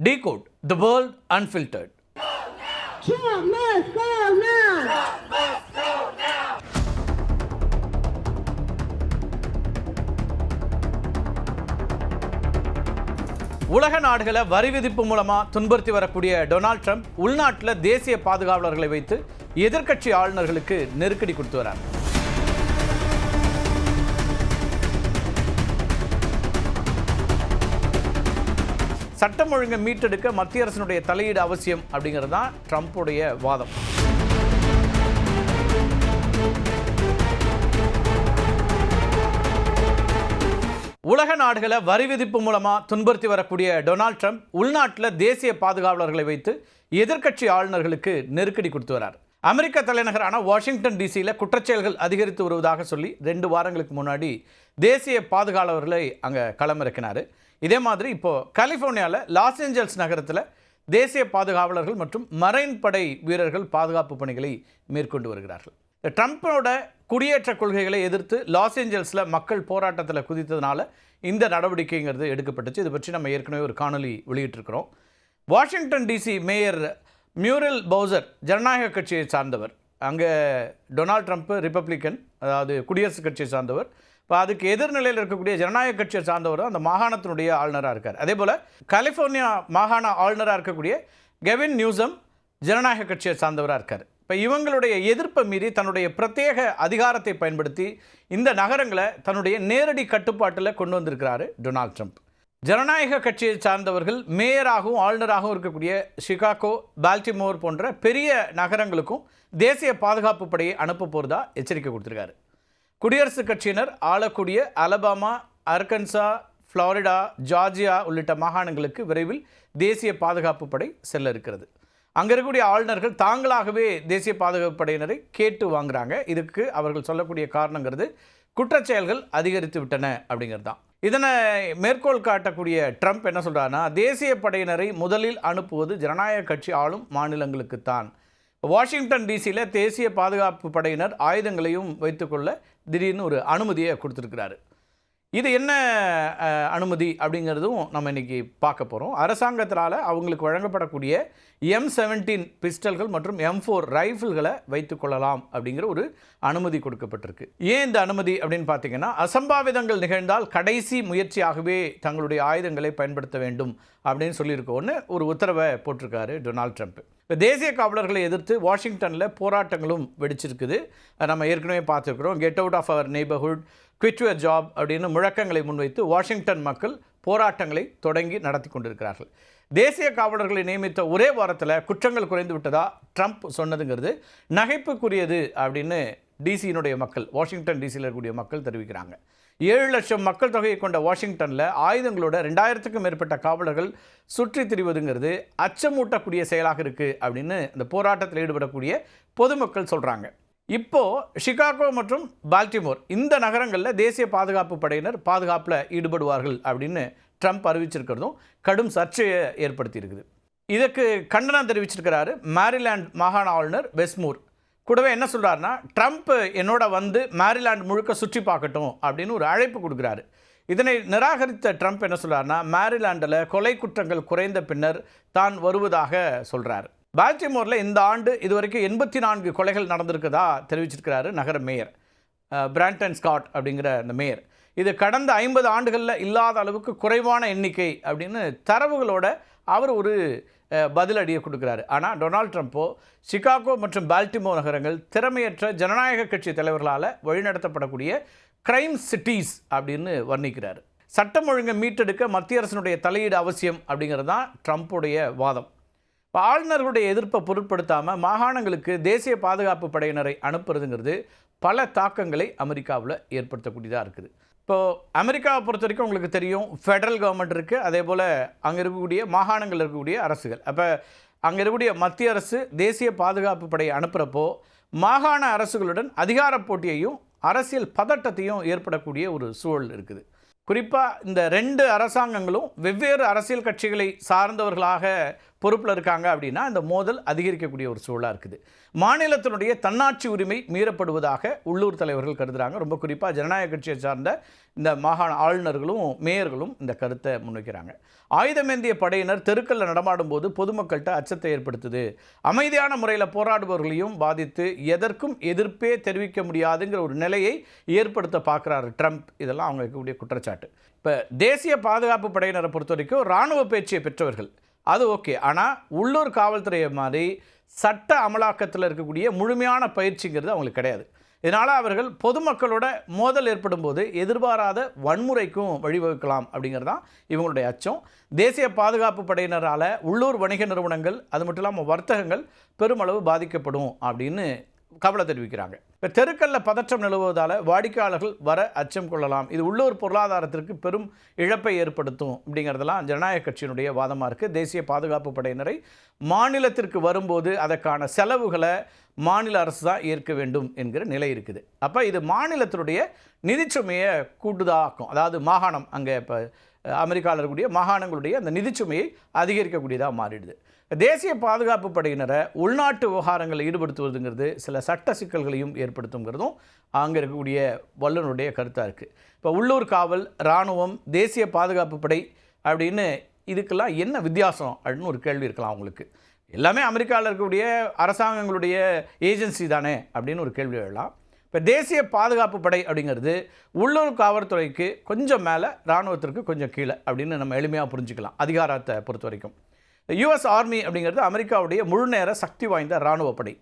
Decode the world unfiltered. Trump must go now! Trump must go now! உலக நாடுகளை வரி விதிப்பு மூலமா துன்புறுத்தி வரக்கூடிய டொனால்ட் ட்ரம்ப் உள்நாட்டில் தேசிய பாதுகாவலர்களை வைத்து எதிர்க்கட்சி ஆளுநர்களுக்கு நெருக்கடி கொடுத்து வரார். சட்டம் ஒழுங்கை மீட்டெடுக்க மத்திய அரசினுடைய தலையீடு அவசியம் அப்படிங்கிறது தான் ட்ரம்ப்புடைய வாதம். உலக நாடுகளை வரி விதிப்பு மூலமா துன்புறுத்தி வரக்கூடிய டொனால்ட் ட்ரம்ப் உள்நாட்டில் தேசிய பாதுகாவலர்களை வைத்து எதிர்க்கட்சி ஆளுநர்களுக்கு நெருக்கடி கொடுத்து வரார். அமெரிக்க தலைநகரான வாஷிங்டன் டிசியில் குற்றச்செயல்கள் அதிகரித்து வருவதாக சொல்லி 2 வாரங்களுக்கு முன்னாடி தேசிய பாதுகாவலர்களை அங்கே களமிறக்கினார். இதே மாதிரி இப்போது கலிஃபோர்னியாவில் லாஸ் ஏஞ்சல்ஸ் நகரத்தில் தேசிய பாதுகாவலர்கள் மற்றும் மரைன் படை வீரர்கள் பாதுகாப்பு பணிகளை மேற்கொண்டு வருகிறார்கள். ட்ரம்ப்போட குடியேற்ற கொள்கைகளை எதிர்த்து லாஸ் ஏஞ்சல்ஸில் மக்கள் போராட்டத்தில் குதித்ததுனால இந்த நடவடிக்கைங்கிறது எடுக்கப்பட்டுச்சு. இது பற்றி நம்ம ஏற்கனவே ஒரு காணொலி வெளியிட்டிருக்கிறோம். Washington DC mayor Muriel Bowser ஜனநாயக கட்சியை சார்ந்தவர். அங்கே டொனால்ட் ட்ரம்ப் ரிப்பப்ளிக்கன், அதாவது குடியரசுக் கட்சியை சார்ந்தவர். இப்போ அதுக்கு எதிர்நிலையில் இருக்கக்கூடிய ஜனநாயக கட்சியை சார்ந்தவர் அந்த மாகாணத்தினுடைய ஆளுநராக இருக்கார். அதே போல் கலிஃபோர்னியா மாகாண ஆளுநராக இருக்கக்கூடிய கெவின் நியூசம் ஜனநாயக கட்சியை சார்ந்தவராக இருக்கார். இப்போ இவங்களுடைய எதிர்ப்பை மீறி தன்னுடைய பிரத்யேக அதிகாரத்தை பயன்படுத்தி இந்த நகரங்களை தன்னுடைய நேரடி கட்டுப்பாட்டில் கொண்டு வந்திருக்கிறாரு டொனால்ட் ட்ரம்ப். ஜனநாயக கட்சியை சார்ந்தவர்கள் மேயராகவும் ஆளுநராகவும் இருக்கக்கூடிய சிகாகோ, பால்டிமோர் போன்ற பெரிய நகரங்களுக்கும் தேசிய பாதுகாப்பு படையை அனுப்ப போகிறதா எச்சரிக்கை கொடுத்துருக்காரு. குடியரசுக் கட்சியினர் ஆளக்கூடிய அலபாமா, அர்கன்சா, ஃப்ளாரிடா, ஜார்ஜியா உள்ளிட்ட மாகாணங்களுக்கு விரைவில் தேசிய பாதுகாப்பு படை செல்ல இருக்கிறது. அங்கே இருக்கக்கூடிய ஆளுநர்கள் தாங்களாகவே தேசிய பாதுகாப்பு படையினரை கேட்டு வாங்குறாங்க. இதுக்கு அவர்கள் சொல்லக்கூடிய காரணங்கிறது குற்றச்செயல்கள் அதிகரித்து விட்டன அப்படிங்கிறது தான். இதனை மேற்கோள் காட்டக்கூடிய ட்ரம்ப் என்ன சொல்கிறாருன்னா, தேசிய படையினரை முதலில் அனுப்புவது ஜனநாயக கட்சி ஆளும் மாநிலங்களுக்குத்தான். வாஷிங்டன் டிசியில் தேசிய பாதுகாப்பு படையினர் ஆயுதங்களையும் வைத்துக்கொள்ள திடீர்னு ஒரு அனுமதியை கொடுத்துருக்கிறாரு. இது என்ன அனுமதி அப்படிங்கிறதும் நம்ம இன்றைக்கி பார்க்க போகிறோம். அரசாங்கத்தினால் அவங்களுக்கு வழங்கப்படக்கூடிய M17 பிஸ்டல்கள் மற்றும் M4 ரைஃபிள்களை வைத்துக்கொள்ளலாம் அப்படிங்கிற ஒரு அனுமதி கொடுக்கப்பட்டிருக்கு. ஏன் இந்த அனுமதி அப்படின்னு பார்த்தீங்கன்னா, அசம்பாவிதங்கள் நிகழ்ந்தால் கடைசி முயற்சியாகவே தங்களுடைய ஆயுதங்களை பயன்படுத்த வேண்டும் அப்படின்னு சொல்லியிருக்கோன்னு ஒரு உத்தரவை போட்டிருக்காரு டொனால்ட் ட்ரம்ப். இப்போ தேசிய காவலர்களை எதிர்த்து வாஷிங்டனில் போராட்டங்களும் வெடிச்சிருக்குது. நம்ம ஏற்கனவே பார்த்துருக்குறோம். Get out of our neighbourhood, quit your job அப்படின்னு முழக்கங்களை முன்வைத்து வாஷிங்டன் மக்கள் போராட்டங்களை தொடங்கி நடத்தி கொண்டிருக்கிறார்கள். தேசிய காவலர்களை நியமித்த ஒரே வாரத்தில் குற்றங்கள் குறைந்து விட்டதா ட்ரம்ப் சொன்னதுங்கிறது நகைப்புக்குரியது அப்படின்னு டிசியினுடைய மக்கள், வாஷிங்டன் டிசியில் இருக்கக்கூடிய மக்கள் தெரிவிக்கிறாங்க. 7 லட்சம் மக்கள் தொகையை கொண்ட வாஷிங்டனில் ஆயுதங்களோட 2000க்கும் மேற்பட்ட காவலர்கள் சுற்றி திரிவதுங்கிறது அச்சமூட்டக்கூடிய செயலாக இருக்குது அப்படின்னு இந்த போராட்டத்தில் ஈடுபடக்கூடிய பொதுமக்கள் சொல்கிறாங்க. இப்போது சிகாகோ மற்றும் பால்டிமோர் இந்த நகரங்களில் தேசிய பாதுகாப்பு படையினர் பாதுகாப்பில் ஈடுபடுவார்கள் அப்படின்னு ட்ரம்ப் அறிவிச்சிருக்கிறதும் கடும் சர்ச்சையை ஏற்படுத்தியிருக்குது. இதற்கு கண்டனம் தெரிவிச்சிருக்கிறாரு மேரிலாண்ட் மாகாண ஆளுநர் வெஸ்மூர். கூடவே என்ன சொல்கிறாருன்னா, ட்ரம்ப் என்னோட வந்து மேரிலாண்ட் முழுக்க சுற்றி பார்க்கட்டும் அப்படின்னு ஒரு அழைப்பு கொடுக்குறாரு. இதனை நிராகரித்த ட்ரம்ப் என்ன சொல்கிறாருன்னா, மேரிலாண்டில் கொலை குற்றங்கள் குறைந்த பின்னர் தான் வருவதாக சொல்கிறார். பால்டிமோரில் இந்த ஆண்டு இதுவரைக்கும் 84 கொலைகள் நடந்திருக்குதா தெரிவிச்சிருக்கிறாரு நகர மேயர் பிராண்டன் ஸ்காட் அப்படிங்கிற அந்த மேயர். இது கடந்த 50 ஆண்டுகளில் இல்லாத அளவுக்கு குறைவான எண்ணிக்கை அப்படின்னு தரவுகளோட அவர் ஒரு பதிலடியை கொடுக்குறாரு. ஆனால் டொனால்ட் ட்ரம்ப்போ சிகாகோ மற்றும் பால்டிமோர் நகரங்கள் திறமையற்ற ஜனநாயக கட்சி தலைவர்களால் வழிநடத்தப்படக்கூடிய கிரைம் சிட்டிஸ் அப்படின்னு வர்ணிக்கிறார். சட்டம் ஒழுங்கை மீட்டெடுக்க மத்திய அரசினுடைய தலையீடு அவசியம் அப்படிங்கிறது தான் ட்ரம்ப்புடைய வாதம். இப்போ ஆளுநர்களுடைய எதிர்ப்பை பொருட்படுத்தாமல் மாகாணங்களுக்கு தேசிய பாதுகாப்பு படையினரை அனுப்புறதுங்கிறது பல தாக்கங்களை அமெரிக்காவில் ஏற்படுத்தக்கூடியதாக இருக்குது. இப்போது அமெரிக்காவை பொறுத்த வரைக்கும் உங்களுக்கு தெரியும், ஃபெடரல் கவர்மெண்ட் இருக்குது, அதே போல் அங்கே இருக்கக்கூடிய மாகாணங்கள் இருக்கக்கூடிய அரசுகள். அப்போ அங்கே இருக்கக்கூடிய மத்திய அரசு தேசிய பாதுகாப்பு படையை அனுப்புகிறப்போ மாகாண அரசுகளுடன் அதிகார போட்டியையும் அரசியல் பதட்டத்தையும் ஏற்படக்கூடிய ஒரு சூழல் இருக்குது. குறிப்பாக இந்த 2 அரசாங்கங்களும் வெவ்வேறு அரசியல் கட்சிகளை சார்ந்தவர்களாக பொறுப்பில் இருக்காங்க அப்படின்னா இந்த மோதல் அதிகரிக்கக்கூடிய ஒரு சூழலாக இருக்குது. மாநிலத்தினுடைய தன்னாட்சி உரிமை மீறப்படுவதாக உள்ளூர் தலைவர்கள் கருதுகிறாங்க. ரொம்ப குறிப்பாக ஜனநாயக கட்சியை சார்ந்த இந்த மாகாண ஆளுநர்களும் மேயர்களும் இந்த கருத்தை முன்வைக்கிறாங்க. ஆயுதமேந்திய படையினர் தெருக்களில் நடமாடும் போது பொதுமக்கள்கிட்ட அச்சத்தை ஏற்படுத்துது, அமைதியான முறையில் போராடுபவர்களையும் பாதித்து எதற்கும் எதிர்ப்பே தெரிவிக்க முடியாதுங்கிற ஒரு நிலையை ஏற்படுத்த பார்க்குறாரு ட்ரம்ப். இதெல்லாம் அவங்க இருக்கக்கூடிய குற்றச்சாட்டு. இப்போ தேசிய பாதுகாப்பு படையினரை பொறுத்த வரைக்கும் இராணுவ பயிற்சியை பெற்றவர்கள், அது ஓகே. ஆனால் உள்ளூர் காவல்துறையை மாதிரி சட்ட அமலாக்கத்தில் இருக்கக்கூடிய முழுமையான பயிற்சிங்கிறது அவங்களுக்கு கிடையாது. இதனால் அவர்கள் பொதுமக்களோட மோதல் ஏற்படும் போது எதிர்பாராத வன்முறைக்கும் வழிவகுக்கலாம் அப்படிங்கிறது தான் இவங்களுடைய அச்சம். தேசிய பாதுகாப்பு படையினரால் உள்ளூர் வணிக நிறுவனங்கள் அது மட்டும் இல்லாமல் வர்த்தகங்கள் பெருமளவு பாதிக்கப்படும் அப்படின்னு கவலை தெரிவிக்கிறாங்க. இப்போ தெருக்களில் பதற்றம் நிலவுவதால் வாடிக்கையாளர்கள் வர அச்சம் கொள்ளலாம், இது உள்ளூர் பொருளாதாரத்திற்கு பெரும் இழப்பை ஏற்படுத்தும் அப்படிங்கிறதெல்லாம் ஜனநாயக கட்சியினுடைய வாதமாக இருக்குது. தேசிய பாதுகாப்பு படையினரை மாநிலத்திற்கு வரும்போது அதற்கான செலவுகளை மாநில அரசு தான் ஏற்க வேண்டும் என்கிற நிலை இருக்குது. அப்போ இது மாநிலத்தினுடைய நிதிச்சுமையை கூட்டுதாக்கும். அதாவது மாகாணம், அங்கே இப்போ அமெரிக்காவில் இருக்கக்கூடிய மாகாணங்களுடைய அந்த நிதிச்சுமையை அதிகரிக்கக்கூடியதாக மாறிடுது. தேசிய பாதுகாப்பு படையினரை உள்நாட்டு விவகாரங்களில் ஈடுபடுத்துவதுங்கிறது சில சட்ட சிக்கல்களையும் ஏற்படுத்துங்கிறதும் அங்கே இருக்கக்கூடிய வல்லுநருடைய கருத்தாக இருக்குது. இப்போ உள்ளூர் காவல், இராணுவம், தேசிய பாதுகாப்பு படை அப்படின்னு இதுக்கெல்லாம் என்ன வித்தியாசம் அப்படின்னு ஒரு கேள்வி இருக்கலாம் அவங்களுக்கு. எல்லாமே அமெரிக்காவில் இருக்கக்கூடிய அரசாங்கங்களுடைய ஏஜென்சி தானே அப்படின்னு ஒரு கேள்வி எழலாம். இப்போ தேசிய பாதுகாப்பு படை அப்படிங்கிறது உள்ளூர் காவல்துறைக்கு கொஞ்சம் மேலே, இராணுவத்திற்கு கொஞ்சம் கீழே அப்படின்னு நம்ம எளிமையாக புரிஞ்சுக்கலாம் அதிகாரத்தை பொறுத்த வரைக்கும். யுஎஸ் ஆர்மி அப்படிங்கிறது அமெரிக்காவுடைய முழுநேர சக்தி வாய்ந்த இராணுவ படை.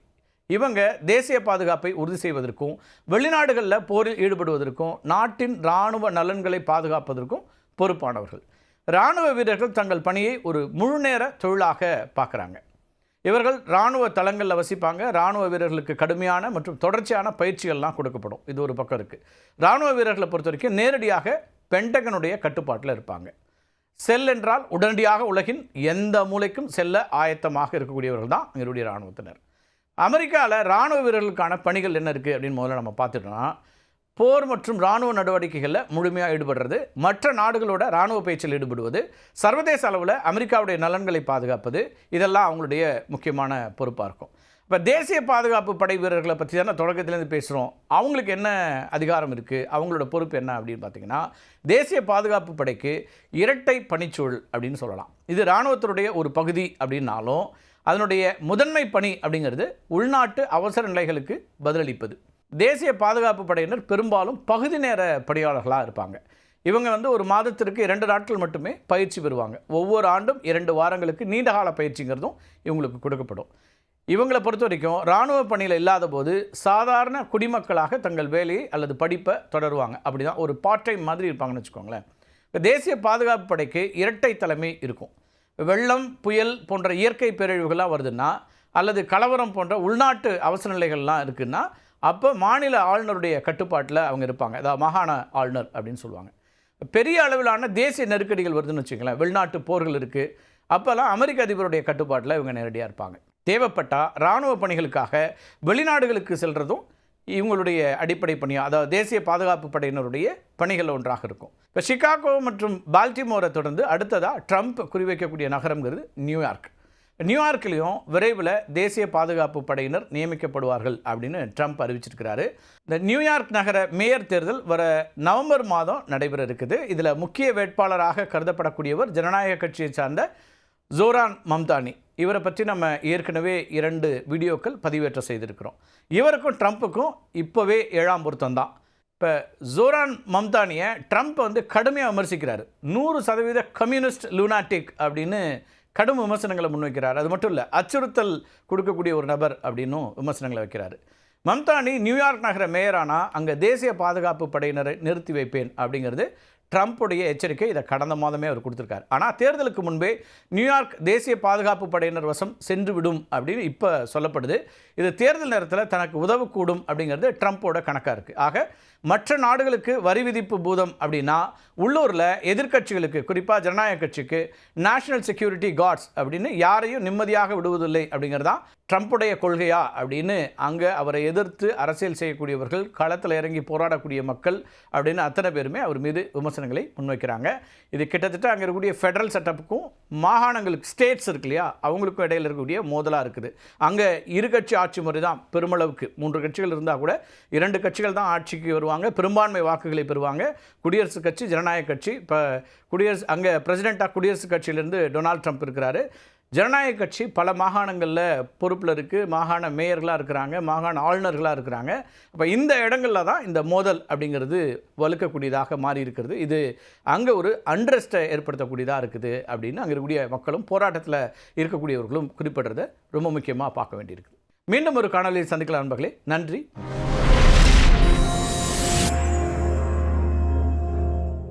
இவங்க தேசிய பாதுகாப்பை உறுதி செய்வதற்கும் வெளிநாடுகளில் போரில் ஈடுபடுவதற்கும் நாட்டின் இராணுவ நலன்களை பாதுகாப்பதற்கும் பொறுப்பானவர்கள். இராணுவ வீரர்கள் தங்கள் பணியை ஒரு முழுநேர தொழிலாக பார்க்குறாங்க. இவர்கள் இராணுவ தளங்களில் வசிப்பாங்க. இராணுவ வீரர்களுக்கு கடுமையான மற்றும் தொடர்ச்சியான பயிற்சிகள்லாம் கொடுக்கப்படும். இது ஒரு பக்கம் இருக்குது. இராணுவ வீரர்களை பொறுத்த வரைக்கும் நேரடியாக பென்டகனுடைய கட்டுப்பாட்டில் இருப்பாங்க. செல் என்றால் உடனடியாக உலகின் எந்த மூலைக்கும் செல்ல ஆயத்தமாக இருக்கக்கூடியவர்கள் தான் எங்களுடைய இராணுவத்தினர். அமெரிக்காவில் இராணுவ வீரர்களுக்கான பணிகள் என்ன இருக்குது அப்படின்னு முதல்ல நம்ம பார்த்துட்டோம்னா, போர் மற்றும் இராணுவ நடவடிக்கைகளில் முழுமையாக ஈடுபடுறது, மற்ற நாடுகளோட இராணுவ பயிற்சியில் ஈடுபடுவது, சர்வதேச அளவில் அமெரிக்காவுடைய நலன்களை பாதுகாப்பது, இதெல்லாம் அவங்களுடைய முக்கியமான பொறுப்பாக இருக்கும். இப்போ தேசிய பாதுகாப்பு படை வீரர்களை பற்றி தானே தொடக்கத்திலேருந்து பேசுகிறோம். அவங்களுக்கு என்ன அதிகாரம் இருக்குது, அவங்களோட பொறுப்பு என்ன அப்படின்னு பார்த்தீங்கன்னா, தேசிய பாதுகாப்பு படைக்கு இரட்டை பணிச்சூழல் அப்படின்னு சொல்லலாம். இது இராணுவத்தினுடைய ஒரு பகுதி அப்படின்னாலும் அதனுடைய முதன்மை பணி அப்படிங்கிறது உள்நாட்டு அவசர நிலைகளுக்கு பதிலளிப்பது. தேசிய பாதுகாப்பு படையினர் பெரும்பாலும் பகுதி நேர பணியாளர்களாக இருப்பாங்க. இவங்க ஒரு மாதத்திற்கு 2 நாட்கள் மட்டுமே பயிற்சி பெறுவாங்க. ஒவ்வொரு ஆண்டும் 2 வாரங்களுக்கு நீண்டகால பயிற்சிங்கிறதும் இவங்களுக்கு கொடுக்கப்படும். இவங்களை பொறுத்த வரைக்கும் இராணுவ பணியில் இல்லாத போது சாதாரண குடிமக்களாக தங்கள் வேலையை அல்லது படிப்பை தொடருவாங்க. அப்படி தான் ஒரு பார்ட் டைம் மாதிரி இருப்பாங்கன்னு வச்சுக்கோங்களேன். இப்போ தேசிய பாதுகாப்பு படைக்கு இரட்டை தலைமை இருக்கும். வெள்ளம், புயல் போன்ற இயற்கை பேரழிவுகள்லாம் வருதுன்னா, அல்லது கலவரம் போன்ற உள்நாட்டு அவசர நிலைகள்லாம் இருக்குன்னா, அப்போ மாநில ஆளுநருடைய கட்டுப்பாட்டில் அவங்க இருப்பாங்க. அதாவது மாகாண ஆளுநர் அப்படின்னு சொல்லுவாங்க. பெரிய அளவிலான தேசிய நெருக்கடிகள் வருதுன்னு வச்சுக்கோங்களேன், வெளிநாட்டு போர்கள் இருக்குது, அப்போல்லாம் அமெரிக்க அதிபருடைய கட்டுப்பாட்டில் இவங்க நேரடியாக இருப்பாங்க. தேவைப்பட்டால் இராணுவ பணிகளுக்காக வெளிநாடுகளுக்கு செல்கிறதும் இவங்களுடைய அடிப்படை பணியாக, அதாவது தேசிய பாதுகாப்பு படையினருடைய பணிகள் ஒன்றாக இருக்கும். இப்போ சிகாகோ மற்றும் பால்டிமோரை தொடர்ந்து அடுத்ததாக ட்ரம்ப் குறிவைக்கக்கூடிய நகரங்கிறது நியூயார்க். நியூயார்க்லேயும் விரைவில் தேசிய பாதுகாப்பு படையினர் நியமிக்கப்படுவார்கள் அப்படின்னு ட்ரம்ப் அறிவிச்சிருக்கிறாரு. இந்த நியூயார்க் நகர மேயர் தேர்தல் வர நவம்பர் மாதம் நடைபெற இருக்குது. இதில் முக்கிய வேட்பாளராக கருதப்படக்கூடியவர் ஜனநாயக கட்சியை சார்ந்த ஜோரான் மம்தானி. இவரை பற்றி நம்ம ஏற்கனவே 2 வீடியோக்கள் பதிவேற்றம் செய்திருக்கிறோம். இவருக்கும் ட்ரம்ப்புக்கும் இப்போவே 7ஆம் பொருத்தம் தான். இப்போ ஜோரான் மம்தானியை ட்ரம்ப் கடுமையாக விமர்சிக்கிறார். 100% கம்யூனிஸ்ட் லூனாட்டிக் அப்படின்னு கடும் விமர்சனங்களை முன்வைக்கிறார். அது மட்டும் இல்லை, அச்சுறுத்தல் கொடுக்கக்கூடிய ஒரு நபர் அப்படின்னும் விமர்சனங்களை வைக்கிறார். மம்தானி நியூயார்க் நகர மேயரானால் அங்கே தேசிய பாதுகாப்பு படையினரை நிறுத்தி வைப்பேன் அப்படிங்கிறது ட்ரம்ப்புடைய எச்சரிக்கை. இதை கடந்த மாதமே அவர் கொடுத்துருக்காரு. ஆனால் தேர்தலுக்கு முன்பே நியூயார்க் தேசிய பாதுகாப்பு படையினர் வசம் சென்றுவிடும் அப்படின்னு இப்போ சொல்லப்படுது. இது தேர்தல் நேரத்தில் தனக்கு உதவக்கூடும் அப்படிங்கிறது ட்ரம்ப்போட கணக்காக இருக்குது. ஆக மற்ற நாடுகளுக்கு வரி விதிப்பு பூதம் அப்படின்னா, உள்ளூரில் எதிர்க்கட்சிகளுக்கு, குறிப்பாக ஜனநாயக கட்சிக்கு நேஷனல் செக்யூரிட்டி கார்ட்ஸ் அப்படின்னு யாரையும் நிம்மதியாக விடுவதில்லை அப்படிங்கிறதான் ட்ரம்ப்புடைய கொள்கையா அப்படின்னு அங்கே அவரை எதிர்த்து அரசியல் செய்யக்கூடியவர்கள், களத்தில் இறங்கி போராடக்கூடிய மக்கள் அப்படின்னு அத்தனை பேருமே அவர் மீது விமர்சனங்களை முன்வைக்கிறாங்க. இது கிட்டத்தட்ட அங்கே இருக்கக்கூடிய ஃபெடரல் செட்டப்புக்கும் மாகாணங்களுக்கு ஸ்டேட்ஸ் இருக்கு இல்லையா, அவங்களுக்கும் இடையில் இருக்கக்கூடிய மோதலாக இருக்குது. அங்கே இரு கட்சி ஆட்சி முறை தான் பெருமளவுக்கு. 3 கட்சிகள் இருந்தால் கூட 2 கட்சிகள் தான் ஆட்சிக்கு வருவாங்க, பெரும்பான்மை வாக்குகளை பெறுவாங்க. குடியரசுக் கட்சி, ஜனநாயக கட்சி. இப்போ அங்கே பிரசிடெண்ட்டாக குடியரசுக் கட்சியிலேருந்து டொனால்ட் ட்ரம்ப் இருக்கிறாரு. ஜனநாயக கட்சி பல மாகாணங்களில் பொறுப்பில் இருக்குது, மாகாண மேயர்களாக இருக்கிறாங்க, மாகாண ஆளுநர்களாக இருக்கிறாங்க. அப்போ இந்த இடங்களில் தான் இந்த மோதல் அப்படிங்கிறது வலுக்கக்கூடியதாக மாறி இருக்கிறது. இது அங்கே ஒரு அண்ட்ரஸ்ட்டை ஏற்படுத்தக்கூடியதாக இருக்குது அப்படின்னு அங்கே இருக்கக்கூடிய மக்களும் போராட்டத்தில் இருக்கக்கூடியவர்களும் குறிப்பிடுறத ரொம்ப முக்கியமாக பார்க்க வேண்டியிருக்குது. மீண்டும் ஒரு காணொலியில் சந்திக்கலாம் நண்பர்களே. நன்றி.